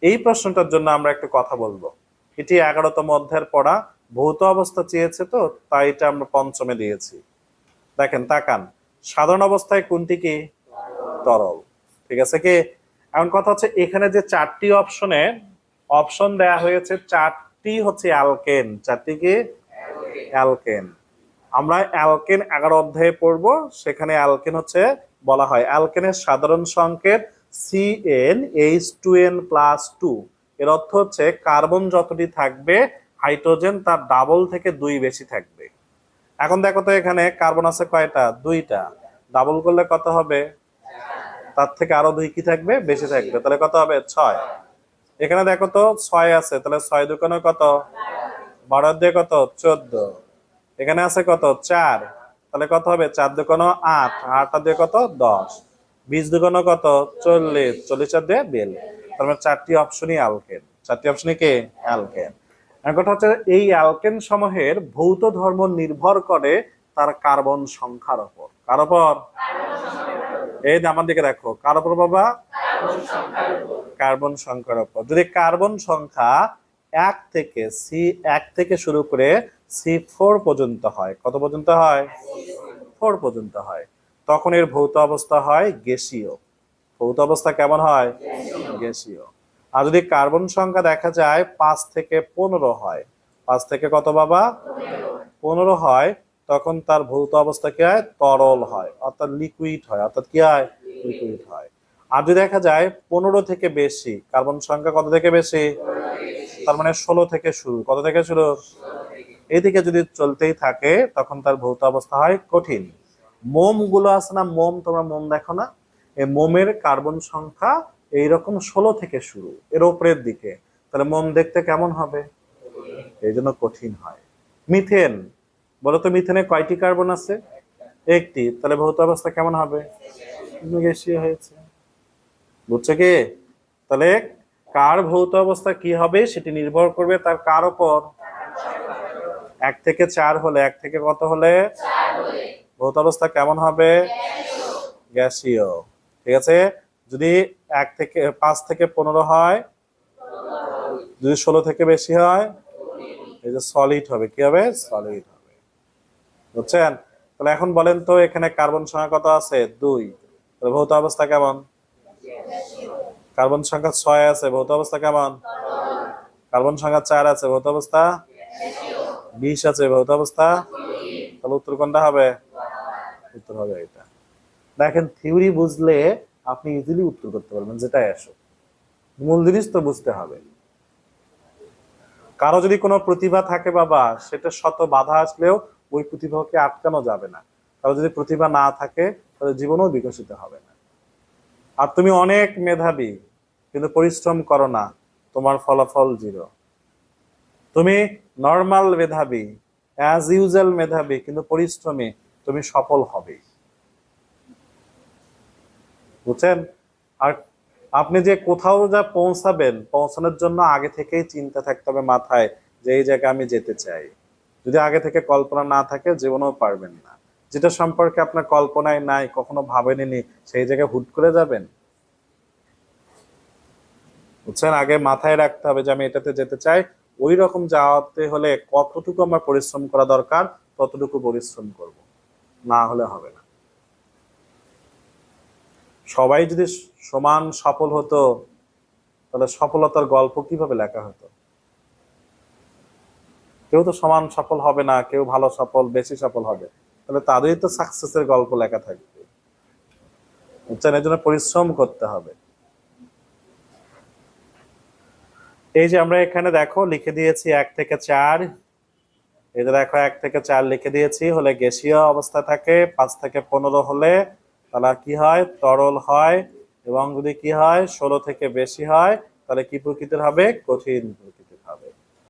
এই প্রশ্নটার জন্য আমরা একটু কথা বলবো। এটি 11তম অধ্যায়ের পড়া, ভৌত অবস্থা চেয়েছে তো তাই এটা আমরা পঞ্চমে দিয়েছি। দেখেন তাকান, সাধারণ অবস্থায় কোনটি কি তরল, ঠিক আছে কি? এখন কথা হচ্ছে এখানে যে চারটি অপশন দেয়া হয়েছে, চারটি হচ্ছে অ্যালকেন, চারটি কি অ্যালকেন। আমরা অ্যালকেন 11 অধ্যায়ে পড়ব, সেখানে অ্যালকেন হচ্ছে বলা হয় অ্যালকেনের সাধারণ সংকেত CnH2n+2। এর অর্থ হচ্ছে কার্বন যতটি থাকবে হাইড্রোজেন তার ডাবল থেকে 2 বেশি থাকবে। এখন দেখো তো এখানে কার্বন আছে কয়টা? 2টা। ডাবল করলে কত হবে? তার থেকে আরো 2 কি থাকবে? বেশি থাকবে। তাহলে কত হবে? 6। এখানে দেখো তো 6 আছে, তাহলে 6 দুগুণে কত? 12 দিয়ে কত? 14। এখানে আছে কত? 4, তাহলে কত হবে? 4 দুগুণে 8, 8 দিয়ে কত? 10। 20 দুগুণে কত? 40, 40 দিয়ে 42। তার মানে চারটি অপশনই অ্যালকেন, চারটি অপশনই কি অ্যালকেন। এখন কথা হচ্ছে এই অ্যালকেন সমূহের ভৌত ধর্ম নির্ভর করে তার কার্বন সংখ্যার উপর। কার উপর? এই যে আমার দিকে দেখো, কার উপর বাবা? কার্বন সংখ্যার উপর। যদি কার্বন সংখ্যা 1 থেকে শুরু করে C4 পর্যন্ত হয়, কত পর্যন্ত হয়? 4 পর্যন্ত হয়, তখন এর ভৌত অবস্থা হয় গ্যাসীয়। ভৌত অবস্থা কেমন হয়? গ্যাসীয়। আর যদি কার্বন সংখ্যা দেখা যায় 5 থেকে 15 হয়, 5 থেকে কত বাবা? 15 হয়, তখন তার ভৌত অবস্থা কি হয়? তরল হয়, অর্থাৎ লিকুইড হয়, অর্থাৎ কি হয়? লিকুইড হয়। আর যদি দেখা যায় 15 থেকে বেশি, কার্বন সংখ্যা কত থেকে বেশি? তার মানে 16 থেকে শুরু, কত থেকে শুরু? এইদিকে যদি চলতেই থাকে তখন তার ভৌত অবস্থা হয় কঠিন। মোম গুলো আছে না, মোম, তোমরা মোম দেখো না? এই মোমের কার্বন সংখ্যা এইরকম 16 থেকে শুরু, এর উপরের দিকে, তাহলে মোম দেখতে কেমন হবে? এই জন্য কঠিন হয়। মিথেন, বলো তো মিথেনে কয়টি কার্বন আছে? একটি, তাহলে ভৌত অবস্থা কেমন হবে? গ্যাসীয় হয়েছে। বুঝছো কি? তাহলে কার ভৌত অবস্থা কি হবে সেটি নির্ভর করবে তার কার উপর? 1 থেকে 4 হলে, 1 থেকে কত হলে ভৌত অবস্থা কেমন হবে? গ্যাসীয়। ঠিক আছে। যদি 5 থেকে 15 হয়, যদি 16 থেকে বেশি হয়, এই যে সলিড হবে। কি হবে? সলিড হবে। বুঝছেন? তাহলে এখন বলেন তো এখানে কার্বন সংখ্যা কত আছে? 2। তাহলে ভৌত অবস্থা কেমন? কার্বন সংখ্যা 6 আছে, ভৌত অবস্থা কেমন? কার্বন সংখ্যা 4 আছে, ভৌত অবস্থা? 20 আছে, ভৌত অবস্থা? তাহলে উত্তর কোনটা হবে? উত্তর হবে এটা। দেখেন, থিওরি বুঝলে আপনি ইজিলি উত্তর করতে পারবেন, যেটাই আসো। মূল জিনিস তো বুঝতে হবে। কারো যদি কোনো প্রতিভা থাকে বাবা, সেটা শত বাধা আসলেও ওই প্রতিভাকে আটকানো যাবে না। কারো যদি প্রতিভা না থাকে তাহলে জীবনেও বিকশিত হবে না। আর তুমি অনেক মেধাবী কিন্তু পরিশ্রম করো না, তোমার ফলাফল 0। তুমি নর্মাল মেধাবী, অ্যাজ ইউজুয়াল মেধাবী, কিন্তু পরিশ্রমী, তুমি সফল হবে। বুঝছেন? আর আপনি যে কোথাও যা পৌঁছাবেন, পৌঁছানোর জন্য আগে থেকেই চিন্তা থাকতে হবে মাথায় যে এই জায়গায় আমি যেতে চাই। যদি আগে থেকে কল্পনা না থাকে জীবনেও পারবেন না। যেটা সম্পর্কে আপনার কল্পনায় নাই, কখনো ভাবেননি, সেই জায়গায় হুট করে যাবেন? বুঝছেন? আগে মাথায় রাখতে হবে যে আমি এটাতে যেতে চাই, ওই রকম যাওয়াতে হলে কতটুকু আমার পরিশ্রম করা দরকার ততটুকু পরিশ্রম করব, না হলে হবে না। সবাই যদি সমান সফল হতো তাহলে সফলতার গল্প কিভাবে লেখা হতো? কেউ তো সমান সফল হবে না, কেউ ভালো সফল, বেশি সফল হবে, তাহলে তাদেরই তো সাকসেসের গল্প লেখা থাকবে। বুঝছেন? এর জন্য পরিশ্রম করতে হবে। এই যে আমরা এখানে দেখো লিখে দিয়েছি 1 থেকে 4। এই যে দেখো 1 থেকে 4 লিখে দিয়েছি, হলে গ্যাসীয় অবস্থা থাকে। 5 থেকে 15 হলে তাহলে কি হয়? তরল হয়। এবং যদি কি হয় 16 থেকে বেশি হয় তাহলে কি প্রকৃতির হবে? কঠিন প্রকৃতির।